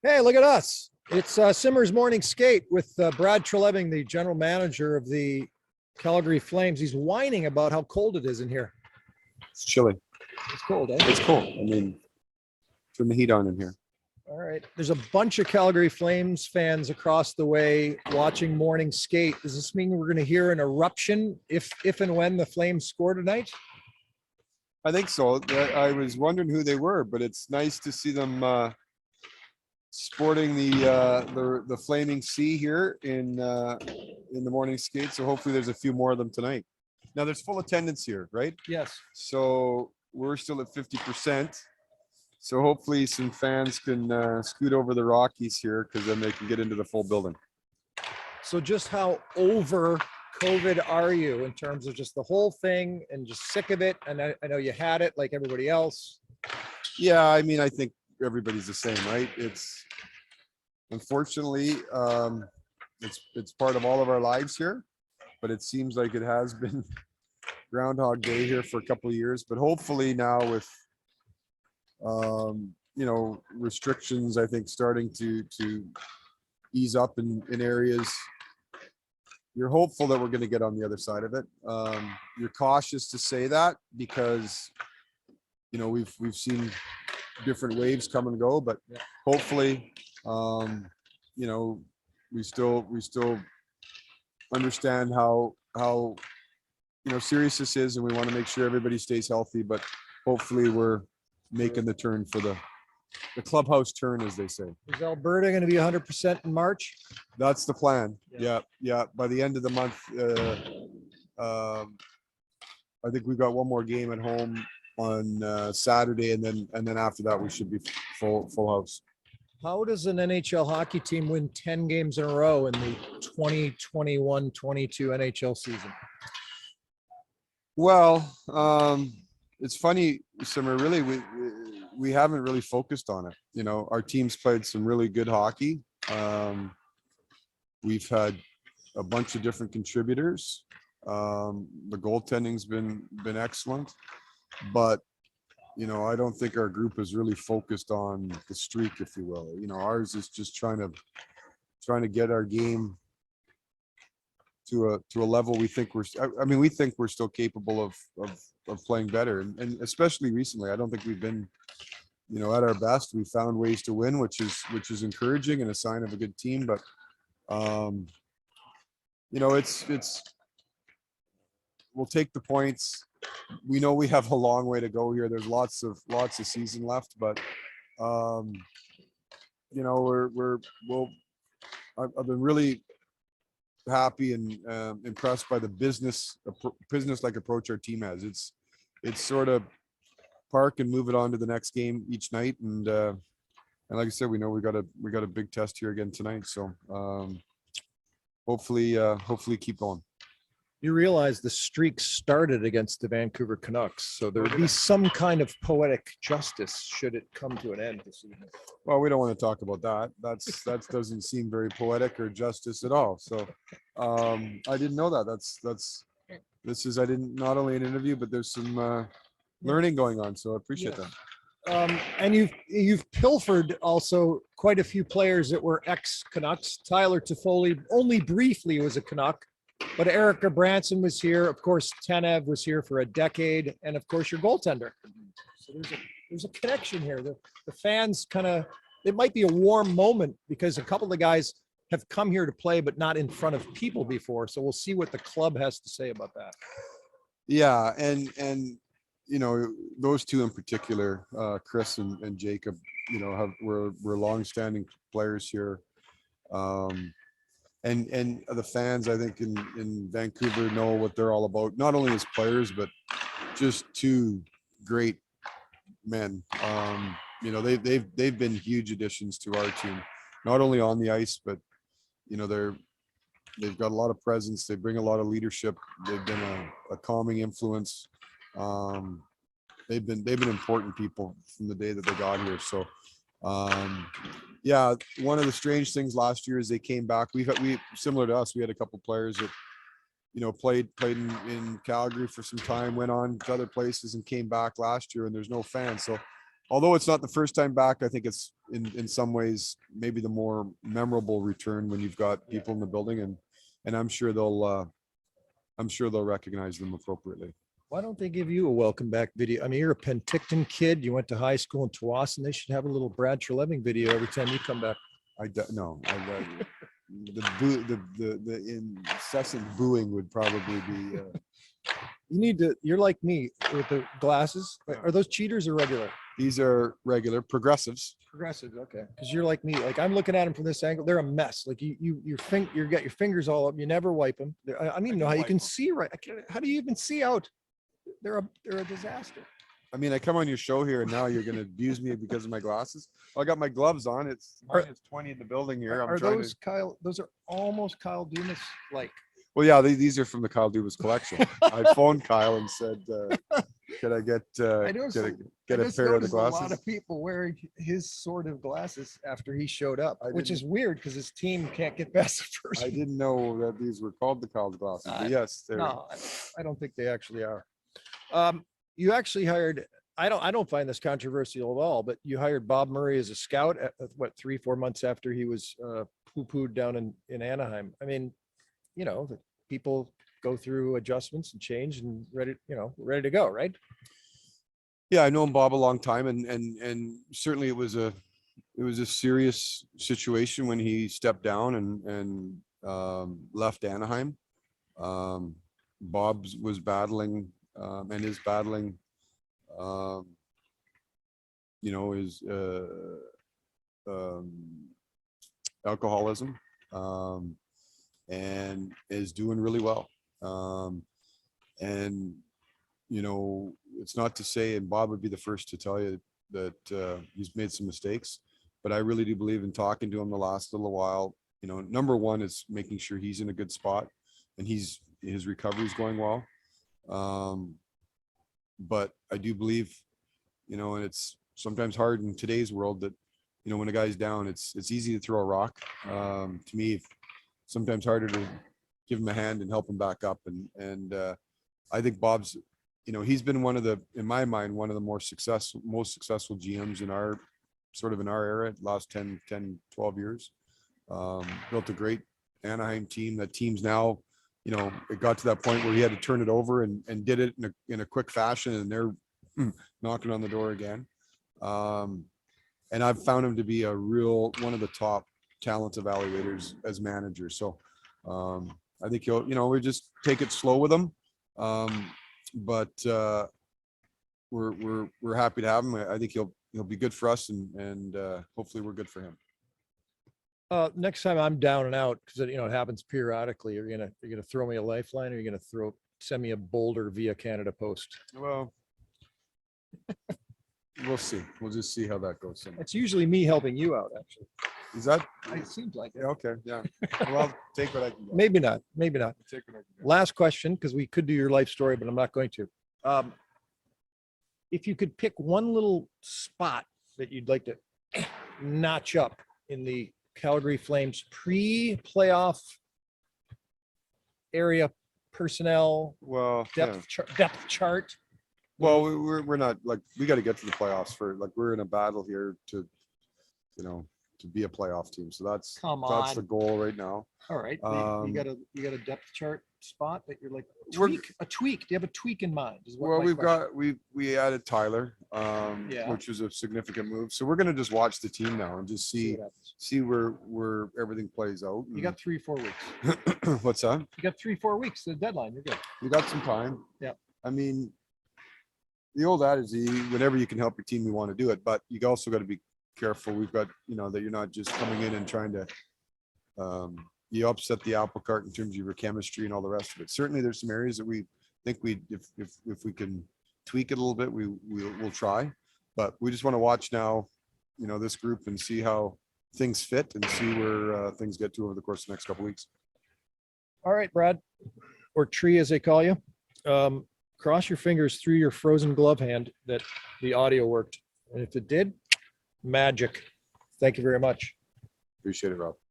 Hey, look at us. It's Simmer's Morning Skate with Brad Treliving, the general manager of the Calgary Flames. He's whining about how cold it is in here. It's chilly. It's cold, eh? It's cold. I mean, turn the heat on in here. All right. There's a bunch of Calgary Flames fans across the way watching morning skate. Does this mean we're going to hear an eruption if and when the Flames score tonight? I think so. I was wondering who they were, but it's nice to see them sporting the flaming sea here in the morning skate. So hopefully there's a few more of them tonight. Now there's full attendance here, right? Yes. So we're still at 50%. So hopefully some fans can scoot over the Rockies here, because then they can get into the full building. So just how over COVID are you in terms of just the whole thing and just sick of it? And I know you had it like everybody else. Yeah, I mean, I think everybody's the same, right? It's unfortunately it's part of all of our lives here, but it seems like it has been Groundhog Day here for a couple of years. But hopefully now with restrictions, I think, starting to ease up in areas, you're hopeful that we're going to get on the other side of it. You're cautious to say that because we've seen different waves come and go, but hopefully we still understand how serious this is, and we want to make sure everybody stays healthy. But hopefully we're making the turn for the clubhouse turn, as they say. Is Alberta going to be 100% in March? That's the plan. Yeah. By the end of the month, I think we've got one more game at home on Saturday, and then after that we should be full house. How does an NHL hockey team win 10 games in a row in the 2021-22 NHL season? Well, it's funny, Simmer, really, we haven't really focused on it. Our team's played some really good hockey. We've had a bunch of different contributors. The goaltending's been excellent, but I don't think our group is really focused on the streak, if you will. Ours is just trying to get our game to a level we think we think we're still capable of playing better, and especially recently, I don't think we've been at our best. We found ways to win, which is encouraging and a sign of a good team. But it's we'll take the points. We know we have a long way to go here. There's lots of season left, but I've been really happy and impressed by the business-like approach our team has. It's sort of park and move it on to the next game each night, and like I said, we know we got a big test here again tonight. So hopefully keep going. You realize the streak started against the Vancouver Canucks, so there would be some kind of poetic justice should it come to an end this evening. Well, we don't want to talk about that. That doesn't seem very poetic or justice at all. So I didn't know that. I didn't, not only an interview, but there's some learning going on. So I appreciate that. And you've pilfered also quite a few players that were ex-Canucks. Tyler Toffoli only briefly was a Canuck, but Erica Branson was here. Of course, Tanev was here for a decade, and of course your goaltender. So there's a connection here. The fans it might be a warm moment because a couple of guys have come here to play, but not in front of people before. So we'll see what the club has to say about that. Yeah, and those two in particular, Chris and Jacob, were longstanding players here. And the fans, I think, in Vancouver know what they're all about, not only as players, but just two great men. They've been huge additions to our team, not only on the ice, but they've got a lot of presence. They bring a lot of leadership. They've been a calming influence. They've been important people from the day that they got here. So yeah, one of the strange things last year is they came back. We similar to us, we had a couple players that played in Calgary for some time, went on to other places and came back last year, and there's no fans. So although it's not the first time back, I think it's in some ways, maybe the more memorable return when you've got people in the building, and I'm sure they'll recognize them appropriately. Why don't they give you a welcome back video? I mean, you're a Penticton kid. You went to high school in Tawasin. They should have a little Brad Treliving video every time you come back. The incessant booing would probably be. You need to. You're like me with the glasses. Are those cheaters or regular? These are regular progressives. Progressive, okay. Because you're like me. Like I'm looking at them from this angle. They're a mess. Like you got your fingers all up. You never wipe them. I don't even know how you can see right. How do you even see out? They're a disaster. I mean, I come on your show here, and now you're going to abuse me because of my glasses. Well, I got my gloves on. It's minus 20 in the building here. Are those Kyle? Those are almost Kyle Dumas like. Well, yeah, these are from the Kyle Dubas collection. I phoned Kyle and said, "Could I get a pair of the glasses?" A lot of people wearing his sort of glasses after he showed up, which is weird because his team can't get past the first. I didn't know that these were called the Kyle glasses. But yes, no, I don't think they actually are. You actually hired. I don't find this controversial at all, but you hired Bob Murray as a scout at what 3-4 months after he was poo-pooed down in Anaheim. I mean, the people go through adjustments and change and ready to go, right? Yeah, I know Bob a long time, and certainly it was a serious situation when he stepped down and left Anaheim. Bob was battling and is battling his alcoholism. And is doing really well. It's not to say, and Bob would be the first to tell you that he's made some mistakes, but I really do believe in talking to him the last little while. Number one is making sure he's in a good spot and his recovery is going well. But I do believe, and it's sometimes hard in today's world that, when a guy's down, it's easy to throw a rock. To me, sometimes harder to give him a hand and help him back up. And I think Bob's, he's been in my mind, one of the most successful GMs in our era, last 10, 12 years. Built a great Anaheim team. That team's now, it got to that point where he had to turn it over and did it in a quick fashion, and they're knocking on the door again. And I've found him to be one of the top talent evaluators as manager. So I think we just take it slow with him. But we're happy to have him. I think he'll be good for us, and hopefully we're good for him. Next time I'm down and out, because it happens periodically, you're gonna throw me a lifeline, or you're gonna send me a boulder via Canada Post? Well, we'll see. We'll just see how that goes. It's usually me helping you out, actually. Is that? It seems like it. Yeah, okay. Yeah. Well, take what I can get. Maybe not. Take what I can get. Last question, because we could do your life story, but I'm not going to. If you could pick one little spot that you'd like to notch up in the Calgary Flames pre-playoff area personnel, depth chart. Well, we're not, like, we got to get to the playoffs we're in a battle here to be a playoff team. So that's the goal right now. All right. You got a depth chart spot that you're like a tweak. Do you have a tweak in mind? We added Tyler, which was a significant move. So we're going to just watch the team now and just see where everything plays out. You got 3-4 weeks. What's that? You got 3-4 weeks. The deadline. You're good. We got some time. Yeah. I mean, the old adage, whenever you can help your team, you want to do it, but you also got to be careful. We've got, that you're not just coming in and trying to, you upset the apple cart in terms of your chemistry and all the rest of it. Certainly there's some areas that we think if we can tweak it a little bit, we'll try, but we just want to watch now, this group and see how things fit and see where things get to over the course of the next couple of weeks. All right, Brad, or Tree as they call you. Cross your fingers through your frozen glove hand that the audio worked. And if it did, magic. Thank you very much. Appreciate it, Rob.